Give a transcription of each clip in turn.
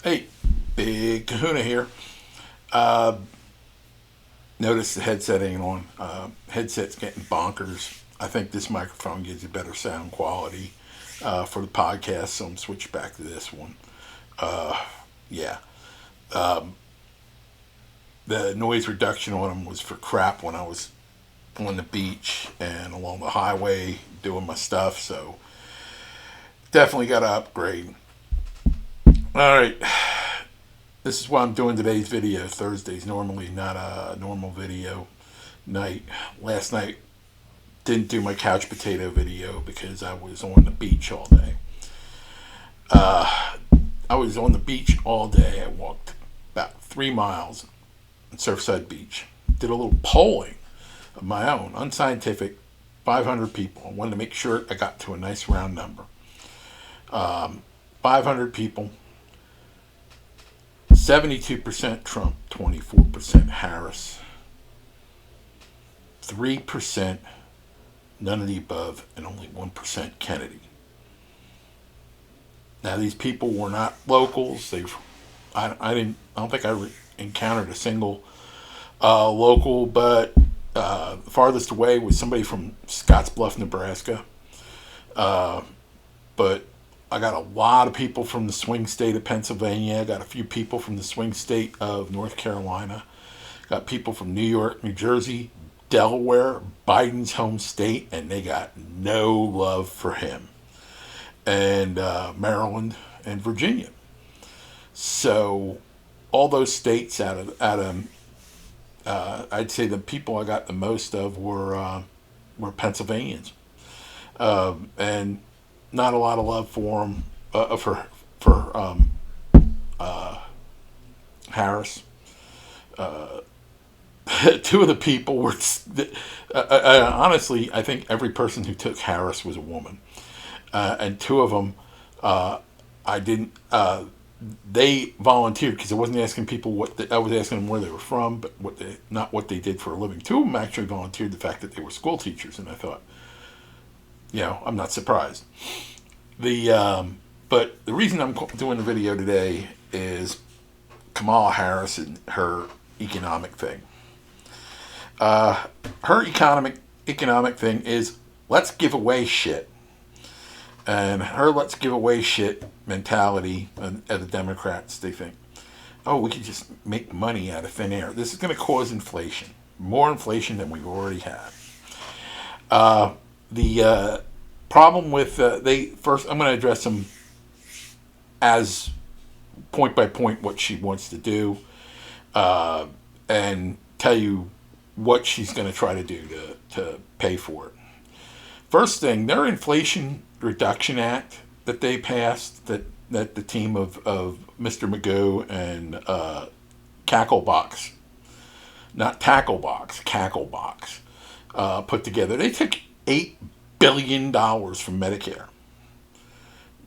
Hey, Big Kahuna here. Uh, Notice the headset ain't on. Headset's getting bonkers. I think this microphone gives you better sound quality for the podcast, so I'm switched back to this one. Yeah. The noise reduction on them was for crap when I was on the beach and along the highway doing my stuff, so definitely got to upgrade. All right. This is why I'm doing today's video. Thursday's normally not a normal video night. Last night didn't do my couch potato video because I was on the beach all day. I was on the beach all day. I walked about 3 miles on Surfside Beach. Did a little polling of my own, unscientific, 500 people. I wanted to make sure I got to a nice round number. 500 people, 72% Trump, 24% Harris, 3% none of the above, and only 1% Kennedy. Now these people were not locals. I don't think I encountered a single local, but farthest away was somebody from Scottsbluff, Nebraska. But I got a lot of people from the swing state of Pennsylvania. I got a few people from the swing state of North Carolina. Got people from New York, New Jersey, Delaware, Biden's home state, and they got no love for him. And Maryland and Virginia. So all those states I'd say the people I got the most of were Pennsylvanians, and not a lot of love for them for Harris. Two of the people were honestly, I think every person who took Harris was a woman, and two of them I didn't. They volunteered because I wasn't asking people I was asking them where they were from, but not what they did for a living. Two of them actually volunteered the fact that they were school teachers, and I thought, I'm not surprised. But the reason I'm doing the video today is Kamala Harris and her economic thing. Her economic thing is let's give away shit. And her let's give away shit mentality of the Democrats, they think, oh, we can just make money out of thin air. This is going to cause inflation, more inflation than we already have. The problem with first, I'm going to address them as point by point what she wants to do, and tell you what she's going to try to do to pay for it. First thing, their Inflation Reduction Act that they passed, that the team of Mr. Magoo and Cacklebox, not Tacklebox, Cacklebox, put together. They took $8 billion from Medicare.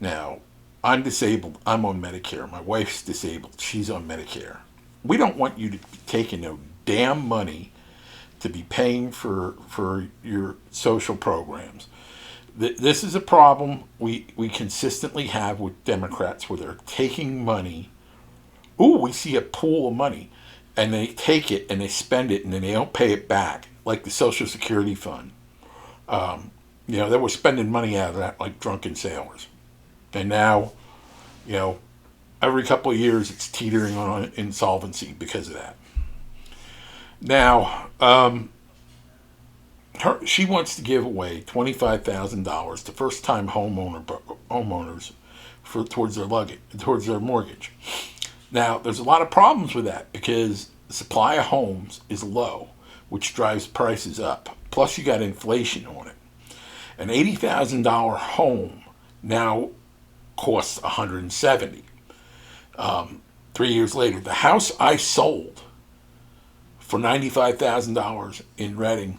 Now, I'm disabled. I'm on Medicare. My wife's disabled. She's on Medicare. We don't want you to be taking no damn money to be paying for your social programs. This is a problem we consistently have with Democrats where they're taking money. Ooh, we see a pool of money, and they take it and they spend it and then they don't pay it back, like the Social Security Fund. They were spending money out of that like drunken sailors. And now, every couple of years it's teetering on insolvency because of that. Now, she wants to give away $25,000 to first-time homeowners towards their mortgage. Now, there's a lot of problems with that because the supply of homes is low, which drives prices up. Plus, you got inflation on it. An $80,000 home now costs $170,000. 3 years later, the house I sold for $95,000 in Reading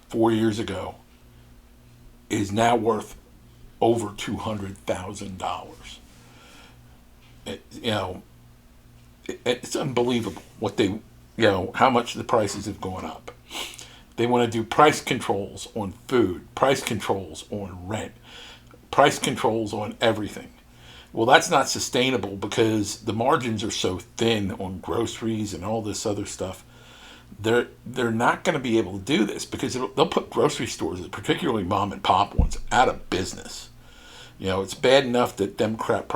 4 years ago is now worth over $200,000. It's unbelievable what how much the prices have gone up. They want to do price controls on food, price controls on rent, price controls on everything. Well, that's not sustainable because the margins are so thin on groceries and all this other stuff. They're not going to be able to do this because they'll put grocery stores, particularly mom and pop ones, out of business. It's bad enough that Democrat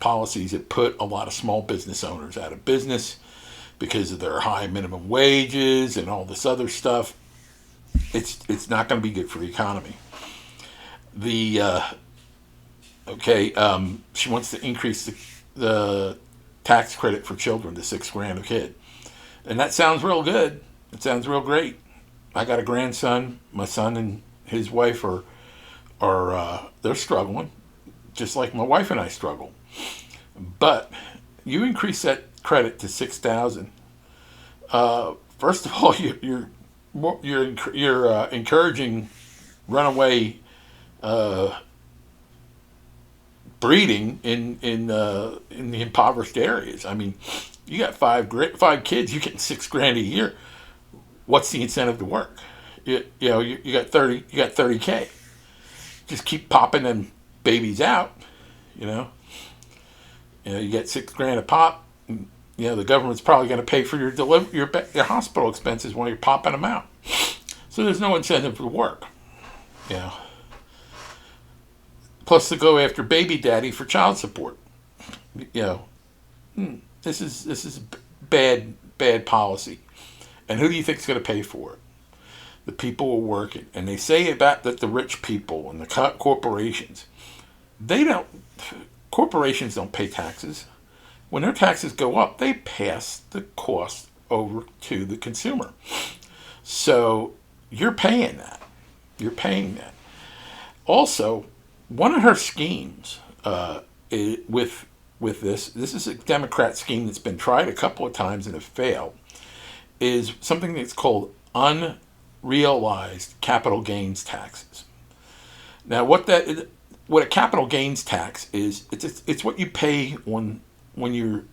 policies have put a lot of small business owners out of business because of their high minimum wages and all this other stuff. It's not going to be good for the economy. The she wants to increase the tax credit for children to $6,000 a kid, and that sounds real good. It sounds real great. I got a grandson. My son and his wife are they're struggling, just like my wife and I struggle. But you increase that credit to 6,000. First of all, you're encouraging runaway breeding in the impoverished areas. I mean, you got five kids, you're getting $6,000 a year. What's the incentive to work? You got 30K. Just keep popping them babies out. You get $6,000 a pop. The government's probably going to pay for your hospital expenses while you're popping them out. So there's no incentive to work. Plus to go after baby daddy for child support. This is bad policy. And who do you think is going to pay for it? The people who are working. And they say about that the rich people and the corporations, corporations don't pay taxes. When their taxes go up, they pass the cost over to the consumer. So you're paying that. Also, one of her schemes with this is a Democrat scheme that's been tried a couple of times and have failed, is something that's called unrealized capital gains taxes. Now, what a capital gains tax is, it's what you pay when you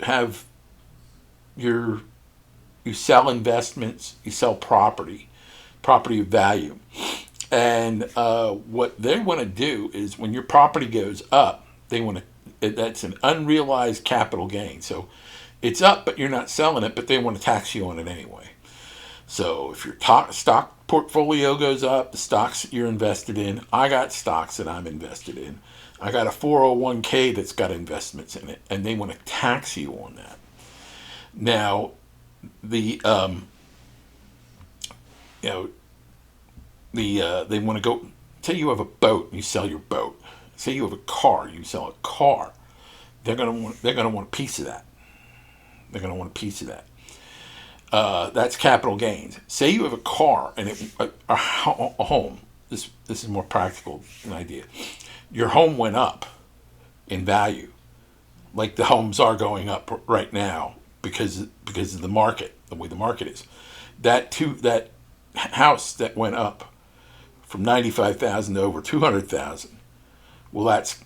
sell investments, you sell property of value. And what they want to do is when your property goes up, that's an unrealized capital gain. So it's up, but you're not selling it, but they want to tax you on it anyway. So if your stock portfolio goes up, the stocks you're invested in, I got stocks that I'm invested in. I got a 401k that's got investments in it, and they want to tax you on that. Now, they want to go. Say you have a boat, you sell your boat. Say you have a car, you sell a car. They're gonna want a piece of that. That's capital gains. Say you have a car and a home. This is more practical an idea. Your home went up in value, like the homes are going up right now because of the market, the way the market is. That house that went up from 95,000 to over 200,000. Well, that's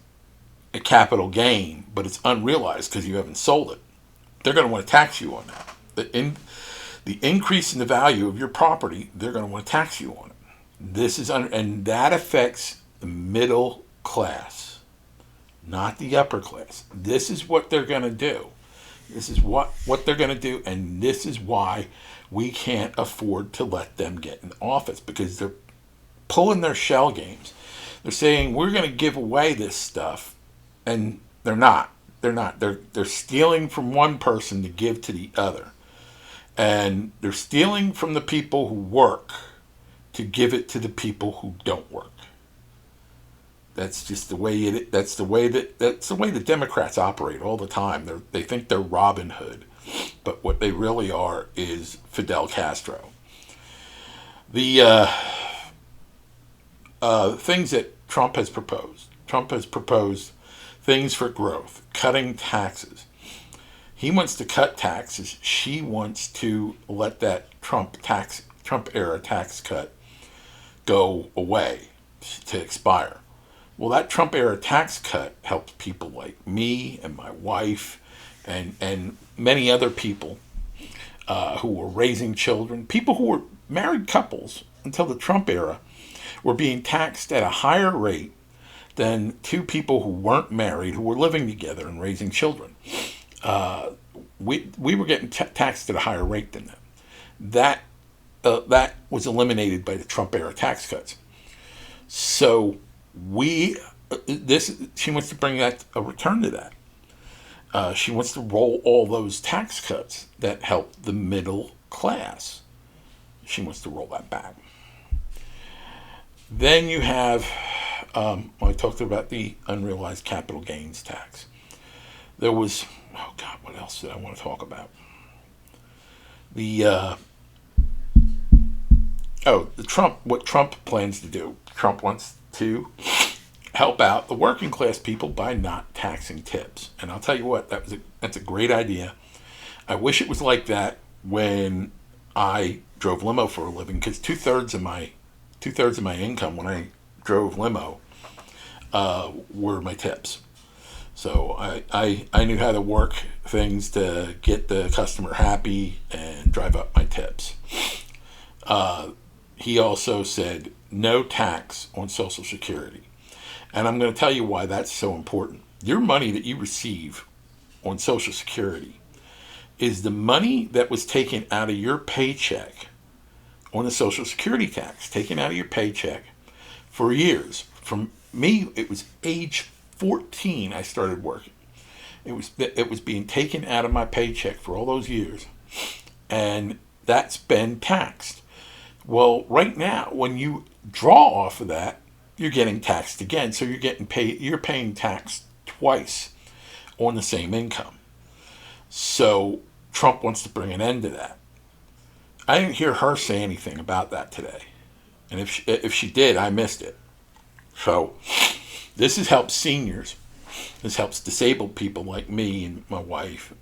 a capital gain, but it's unrealized because you haven't sold it. They're going to want to tax you on that. The increase in the value of your property, they're going to want to tax you on it. And that affects the middle class, not the upper class. This is what they're going to do. This is what they're going to do, and this is why we can't afford to let them get in office, because they're pulling their shell games. They're saying we're going to give away this stuff, and they're not. They're stealing from one person to give to the other. And they're stealing from the people who work to give it to the people who don't work. That's just the way that's the way the Democrats operate all the time. They think they're Robin Hood, but what they really are is Fidel Castro. The things that Trump has proposed. Trump has proposed things for growth, cutting taxes. He wants to cut taxes. She wants to let that Trump era tax cut go away, to expire. Well, that Trump era tax cut helped people like me and my wife and many other people who were raising children. People who were married couples until the Trump era were being taxed at a higher rate than two people who weren't married, who were living together and raising children. Uh, we were getting taxed at a higher rate than them. That that was eliminated by the Trump era tax cuts. So we this she wants to bring that a return to that. She wants to roll all those tax cuts that help the middle class. She wants to roll that back. Then you have, I talked about the unrealized capital gains tax. There was, oh God, what else did I want to talk about? The, what Trump plans to do. Trump wants to help out the working class people by not taxing tips. And I'll tell you what, that's a great idea. I wish it was like that when I drove limo for a living, because two-thirds of my income when I drove limo were my tips. So I knew how to work things to get the customer happy and drive up my tips. He also said no tax on Social Security. And I'm going to tell you why that's so important. Your money that you receive on Social Security is the money that was taken out of your paycheck on the Social Security tax, taken out of your paycheck for years. From me, it was age 14 I started working. It was being taken out of my paycheck for all those years, and that's been taxed. Well, right now, when you draw off of that, you're getting taxed again. So you're paying tax twice on the same income. So Trump wants to bring an end to that. I didn't hear her say anything about that today. And if she did, I missed it. So this has helped seniors. This helps disabled people like me and my wife.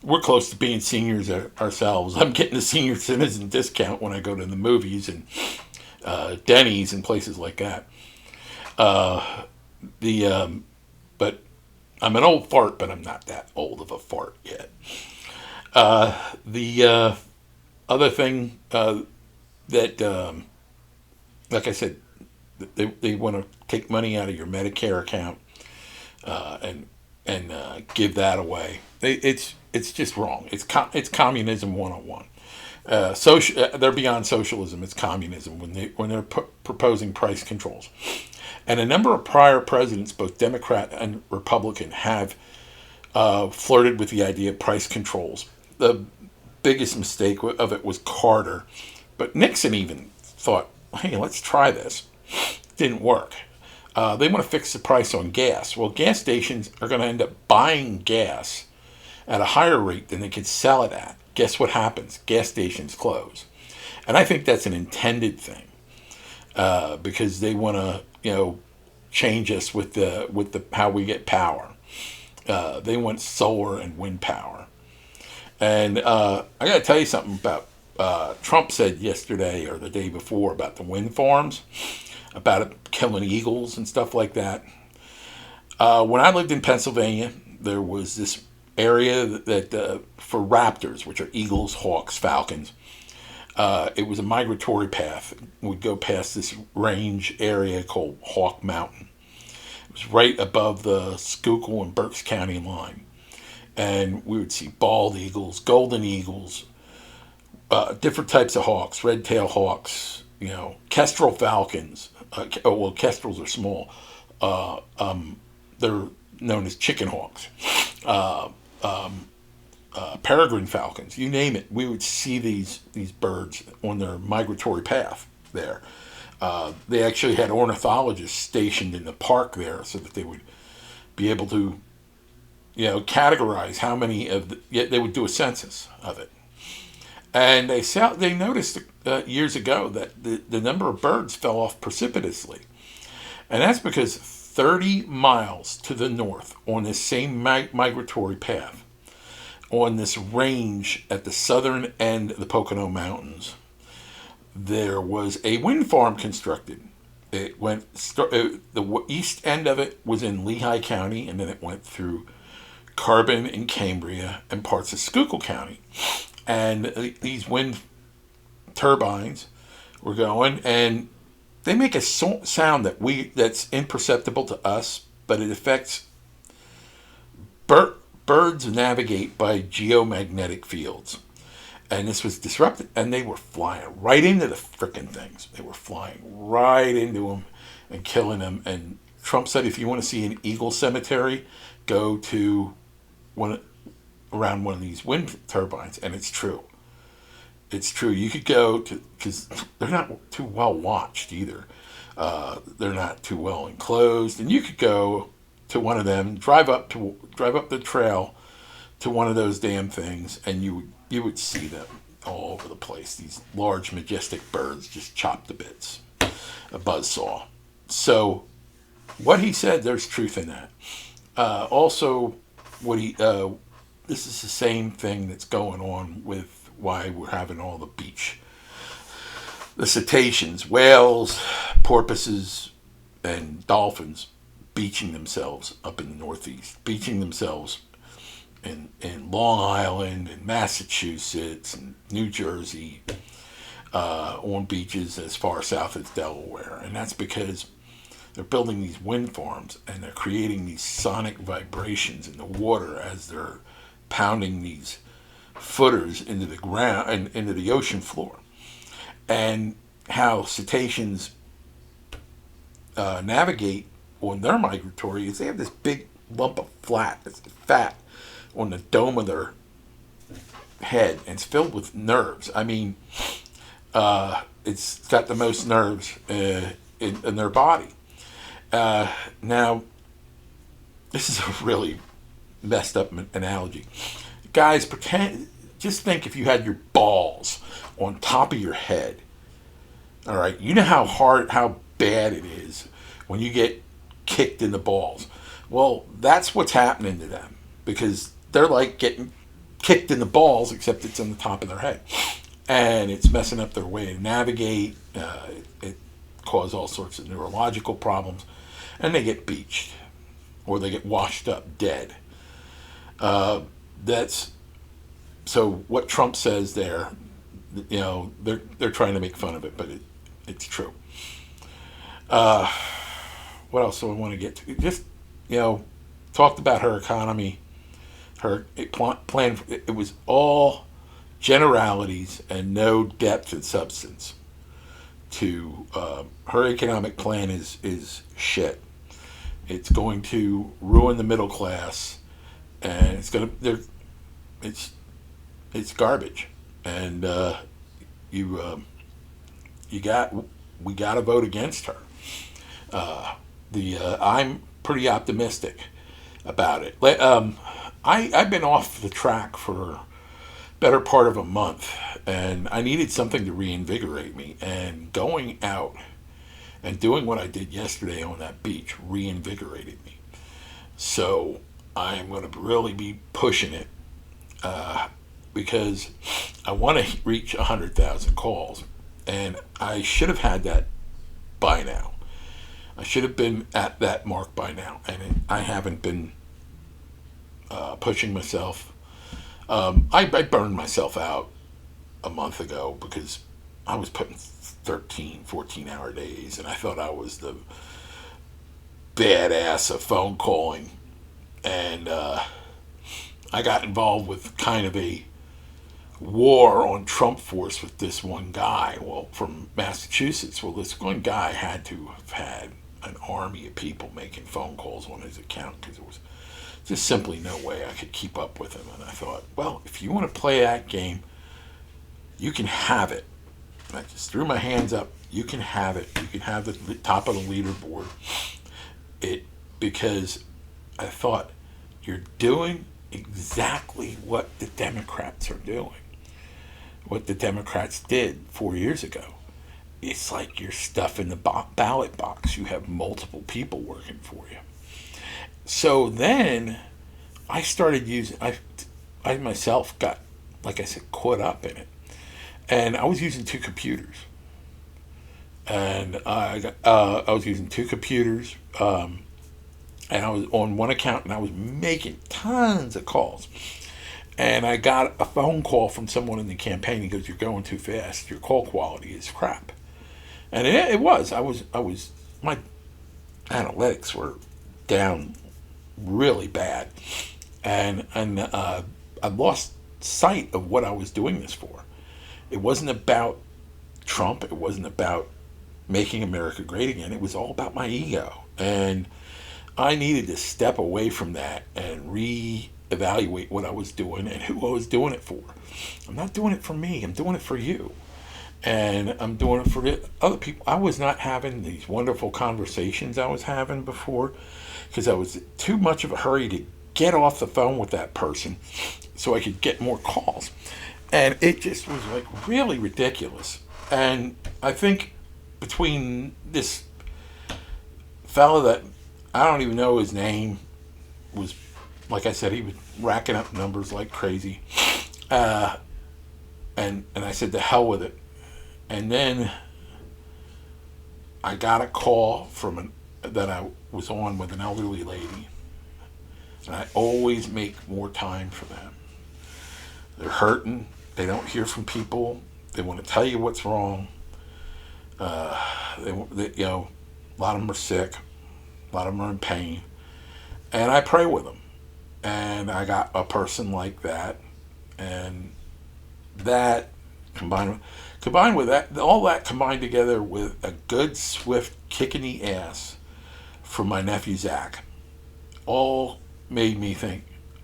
We're close to being seniors ourselves. I'm getting a senior citizen discount when I go to the movies and Denny's and places like that. But I'm an old fart, but I'm not that old of a fart yet. The other thing that, like I said, they want to take money out of your Medicare account and give that away. It's just wrong. It's communism 101. They're beyond socialism. It's communism when they're proposing price controls. And a number of prior presidents, both Democrat and Republican, have flirted with the idea of price controls. The biggest mistake of it was Carter, but Nixon even thought, "Hey, let's try this." Didn't work. They want to fix the price on gas. Well, gas stations are going to end up buying gas at a higher rate than they can sell it at. Guess what happens? Gas stations close. And I think that's an intended thing because they want to, change us with the how we get power. They want solar and wind power. And I got to tell you something about Trump said yesterday or the day before about the wind farms, about it killing eagles and stuff like that. When I lived in Pennsylvania, there was this area that for raptors, which are eagles, hawks, falcons. It was a migratory path. We'd go past this range area called Hawk Mountain. It was right above the Schuylkill and Berks County line. And we would see bald eagles, golden eagles, different types of hawks, red-tailed hawks, kestrel falcons. Kestrels are small. They're known as chicken hawks. Peregrine falcons, you name it. We would see these birds on their migratory path there. They actually had ornithologists stationed in the park there so that they would be able to, categorize how many they would do a census of it. And they noticed years ago that the number of birds fell off precipitously. And that's because 30 miles to the north on this same migratory path, on this range at the southern end of the Pocono Mountains, there was a wind farm constructed. The east end of it was in Lehigh County, and then it went through Carbon and Cambria and parts of Schuylkill County. And these wind turbines were going, and they make a sound that's imperceptible to us, but it affects birds navigate by geomagnetic fields. And this was disrupted, and they were flying right into the frickin' things. They were flying right into them and killing them. And Trump said, if you want to see an eagle cemetery, go to one around one of these wind turbines. And it's true. It's true. You could go to, because they're not too well watched either. They're not too well enclosed, and you could go to one of them, drive up the trail to one of those damn things, and you would see them all over the place. These large, majestic birds just chopped to bits. A buzzsaw. So, what he said, there's truth in that. Also, this is the same thing that's going on with why we're having all the cetaceans, whales, porpoises, and dolphins beaching themselves up in the Northeast, beaching themselves in Long Island and Massachusetts and New Jersey, on beaches as far south as Delaware. And that's because they're building these wind farms and they're creating these sonic vibrations in the water as they're pounding these footers into the ground and into the ocean floor. And how cetaceans navigate when they're migratory is they have this big lump of fat on the dome of their head, and it's filled with nerves. I mean, it's got the most nerves in their body. Now, this is a really messed up analogy. Guys, just think if you had your balls on top of your head. All right, you know how bad it is when you get kicked in the balls. Well, that's what's happening to them, because they're like getting kicked in the balls, except it's on the top of their head, and it's messing up their way to navigate. It causes all sorts of neurological problems, and they get beached or they get washed up dead. That's so. What Trump says there, they're trying to make fun of it, but it's true. What else do I want to get to? Just talked about her economy, her plan. It was all generalities and no depth and substance to her economic plan. Is shit. It's going to ruin the middle class, and it's garbage. And we got to vote against her. I'm pretty optimistic about it. I've been off the track for better part of a month, and I needed something to reinvigorate me. And going out and doing what I did yesterday on that beach reinvigorated me. So I'm going to really be pushing it, because I want to reach 100,000 calls, and I should have had that by now. I should have been at that mark by now, and I haven't been pushing myself. I burned myself out a month ago because I was putting 13, 14-hour days, and I thought I was the badass of phone calling, and I got involved with kind of a war on Trump force with this one guy, from Massachusetts. Well, this one guy had to have had an army of people making phone calls on his account, because there was just simply no way I could keep up with him. And I thought, well, if you want to play that game, you can have it. And I just threw my hands up. You can have it. You can have the top of the leaderboard. Because I thought, you're doing exactly what the Democrats are doing. What the Democrats did 4 years ago. It's like you're stuffing the ballot box. You have multiple people working for you. So then I started using, I myself got, like I said, caught up in it. And I was using two computers. And I was using two computers. And I was on one account, and I was making tons of calls. And I got a phone call from someone in the campaign. He goes, "You're going too fast. Your call quality is crap." And it was. I was. My analytics were down really bad, and I lost sight of what I was doing this for. It wasn't about Trump. It wasn't about making America great again. It was all about my ego, and I needed to step away from that and reevaluate what I was doing and who I was doing it for. I'm not doing it for me. I'm doing it for you. And I'm doing it for the other people. I was not having these wonderful conversations I was having before because I was too much of a hurry to get off the phone with that person so I could get more calls. And it just was like really ridiculous. And I think between this fella that I don't even know his name was, like I said, he was racking up numbers like crazy. Uh, and I said, to hell with it. And then I got a call that I was on with an elderly lady. And I always make more time for them. They're hurting. They don't hear from people. They want to tell you what's wrong. A lot of them are sick. A lot of them are in pain. And I pray with them. And I got a person like that. And that combined with that, all that combined together with a good, swift kick in the ass from my nephew Zach, all made me think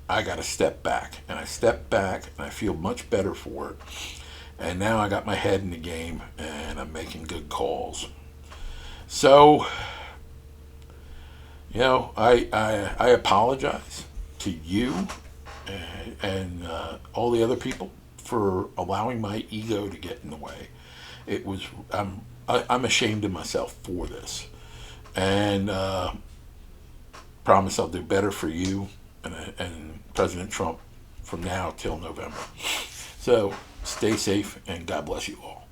I got to step back. And I stepped back, and I feel much better for it. And now I got my head in the game, and I'm making good calls. So, I apologize to you and all the other people for allowing my ego to get in the way. It was I'm ashamed of myself for this, and promise I'll do better for you and President Trump from now till November. So stay safe and God bless you all.